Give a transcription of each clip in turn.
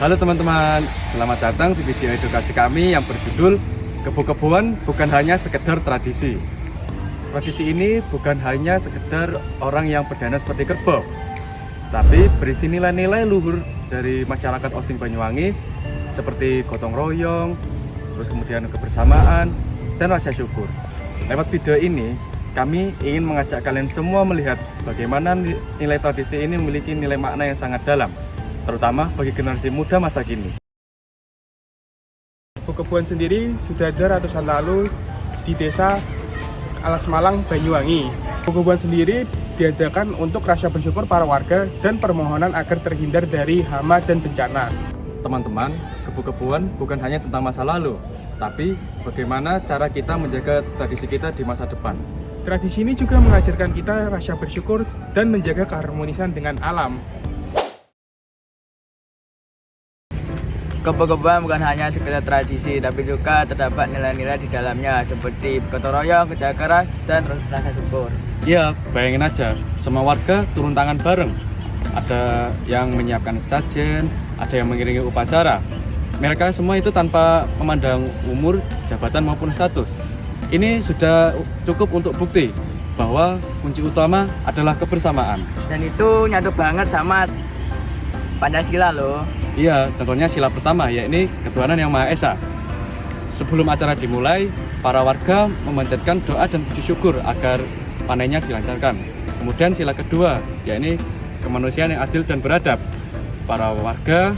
Halo teman-teman, selamat datang di video edukasi kami yang berjudul Kebo-keboan bukan hanya sekedar tradisi. Tradisi ini bukan hanya sekedar orang yang berdana seperti kerbau, tapi berisi nilai-nilai luhur dari masyarakat Osing Banyuwangi seperti gotong royong, terus kemudian kebersamaan, dan rasa syukur. Lewat video ini, kami ingin mengajak kalian semua melihat bagaimana nilai tradisi ini memiliki nilai makna yang sangat dalam, terutama bagi generasi muda masa kini. Kebo-keboan sendiri sudah ada ratusan lalu di desa Alas Malang, Banyuwangi. Kebo-keboan sendiri diadakan untuk rasa bersyukur para warga dan permohonan agar terhindar dari hama dan bencana. Teman-teman, kebo-keboan bukan hanya tentang masa lalu, tapi bagaimana cara kita menjaga tradisi kita di masa depan. Tradisi ini juga mengajarkan kita rasa bersyukur dan menjaga keharmonisan dengan alam. Kebo-keboan bukan hanya sekedar tradisi, tapi juga terdapat nilai-nilai di dalamnya seperti gotong royong, kerja keras, dan rasa syukur. Ya, bayangin aja, semua warga turun tangan bareng. Ada yang menyiapkan sajen, ada yang mengiringi upacara. Mereka semua itu tanpa memandang umur, jabatan maupun status. Ini sudah cukup untuk bukti bahwa kunci utama adalah kebersamaan. Dan itu nyatu banget sama Pancasila loh. Iya, contohnya sila pertama, yakni ketuhanan yang Maha Esa. Sebelum acara dimulai, para warga memanjatkan doa dan puji syukur agar panennya dilancarkan. Kemudian sila kedua, yakni kemanusiaan yang adil dan beradab. Para warga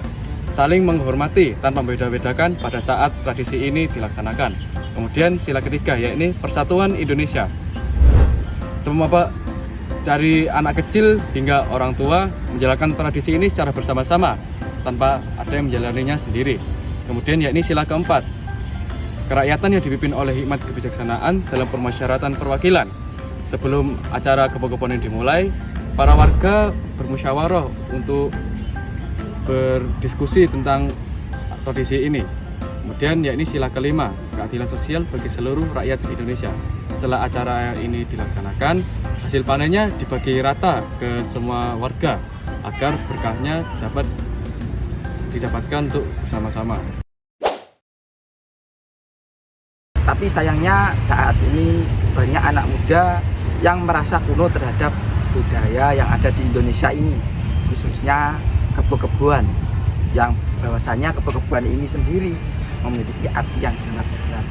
saling menghormati tanpa membeda-bedakan pada saat tradisi ini dilaksanakan. Kemudian sila ketiga, yakni persatuan Indonesia. Semua dari anak kecil hingga orang tua menjalankan tradisi ini secara bersama-sama tanpa ada yang menjalaninya sendiri. Kemudian yakni sila keempat, kerakyatan yang dipimpin oleh hikmat kebijaksanaan dalam permasyarakatan perwakilan. Sebelum acara kebo-keboan ini dimulai, para warga bermusyawarah untuk berdiskusi tentang tradisi ini. Kemudian yakni sila kelima, keadilan sosial bagi seluruh rakyat Indonesia. Setelah acara ini dilaksanakan, hasil panennya dibagi rata ke semua warga agar berkahnya dapat didapatkan untuk bersama-sama. Tapi sayangnya saat ini banyak anak muda yang merasa kuno terhadap budaya yang ada di Indonesia ini, khususnya kebo-keboan, yang bahwasanya kebo-keboan ini sendiri memiliki arti yang sangat berat.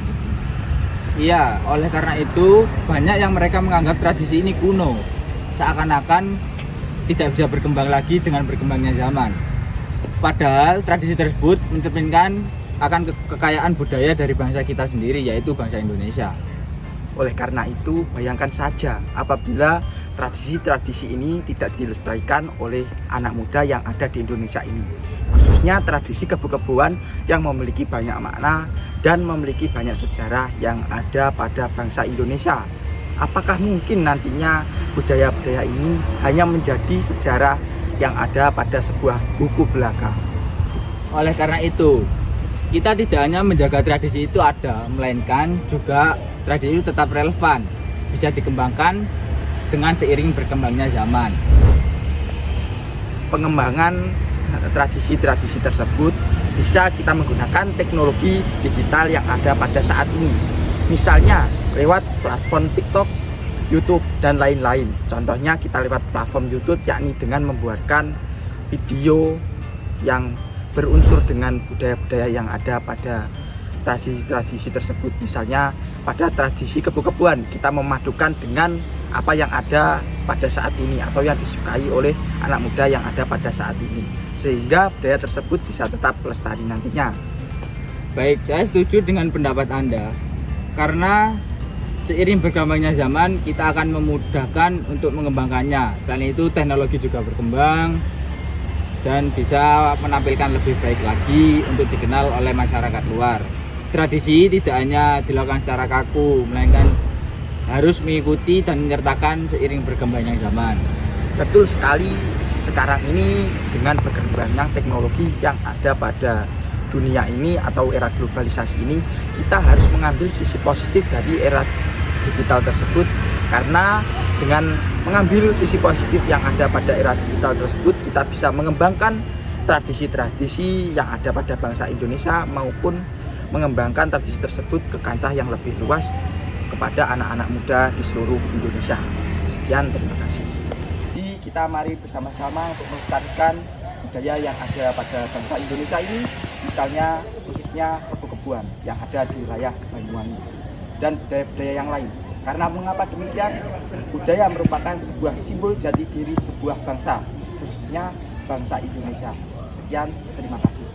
Iya, oleh karena itu banyak yang mereka menganggap tradisi ini kuno, seakan-akan tidak bisa berkembang lagi dengan berkembangnya zaman. Padahal tradisi tersebut mencerminkan akan kekayaan budaya dari bangsa kita sendiri, yaitu bangsa Indonesia. Oleh karena itu, bayangkan saja apabila tradisi-tradisi ini tidak dilestarikan oleh anak muda yang ada di Indonesia ini, khususnya tradisi kebo-keboan yang memiliki banyak makna dan memiliki banyak sejarah yang ada pada bangsa Indonesia. Apakah mungkin nantinya budaya-budaya ini hanya menjadi sejarah yang ada pada sebuah buku belaka? Oleh karena itu, kita tidak hanya menjaga tradisi itu ada, melainkan juga tradisi itu tetap relevan, bisa dikembangkan dengan seiring berkembangnya zaman. Pengembangan tradisi-tradisi tersebut bisa kita menggunakan teknologi digital yang ada pada saat ini, misalnya lewat platform TikTok, YouTube, dan lain-lain. Contohnya kita lewat platform YouTube, yakni dengan membuatkan video yang berunsur dengan budaya-budaya yang ada pada tradisi-tradisi tersebut. Misalnya pada tradisi kebo-keboan, kita memadukan dengan apa yang ada pada saat ini atau yang disukai oleh anak muda yang ada pada saat ini, sehingga budaya tersebut bisa tetap lestari nantinya. Baik, saya setuju dengan pendapat Anda, karena seiring berkembangnya zaman kita akan memudahkan untuk mengembangkannya. Selain itu teknologi juga berkembang dan bisa menampilkan lebih baik lagi untuk dikenal oleh masyarakat luar. Tradisi tidak hanya dilakukan secara kaku, melainkan harus mengikuti dan menyertakan seiring berkembangnya zaman. Betul sekali, sekarang ini dengan berkembangnya teknologi yang ada pada dunia ini atau era globalisasi ini, kita harus mengambil sisi positif dari era digital tersebut, karena dengan mengambil sisi positif yang ada pada era digital tersebut, kita bisa mengembangkan tradisi-tradisi yang ada pada bangsa Indonesia maupun mengembangkan tradisi tersebut ke kancah yang lebih luas kepada anak-anak muda di seluruh Indonesia. Sekian, terima kasih. Jadi kita mari bersama-sama untuk melestarikan budaya yang ada pada bangsa Indonesia ini, misalnya khususnya kebun-kebuan yang ada di wilayah Banyuwangi dan budaya-budaya yang lain. Karena mengapa demikian? Budaya merupakan sebuah simbol jati diri sebuah bangsa, khususnya bangsa Indonesia. Sekian, terima kasih.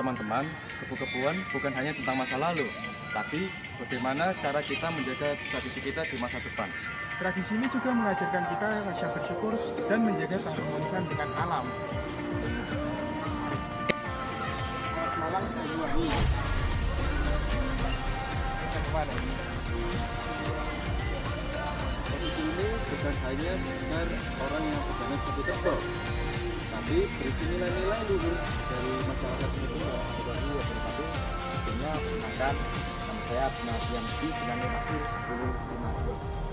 Teman-teman, kebun-kebuan bukan hanya tentang masa lalu, tapi bagaimana cara kita menjaga tradisi kita di masa depan. Tradisi ini juga mengajarkan kita rasa bersyukur dan menjaga keharmonisan dengan alam. Alas Malang, Banyuwangi. Tradisi ini bukan hanya sekedar orang yang pegangan seperti kerbau, tapi berisi nilai-nilai luhur dari masyarakat itu Warahmatullahi Wabarakatuh. Sebelumnya makan sama saya Nabi yang di dengan 10 5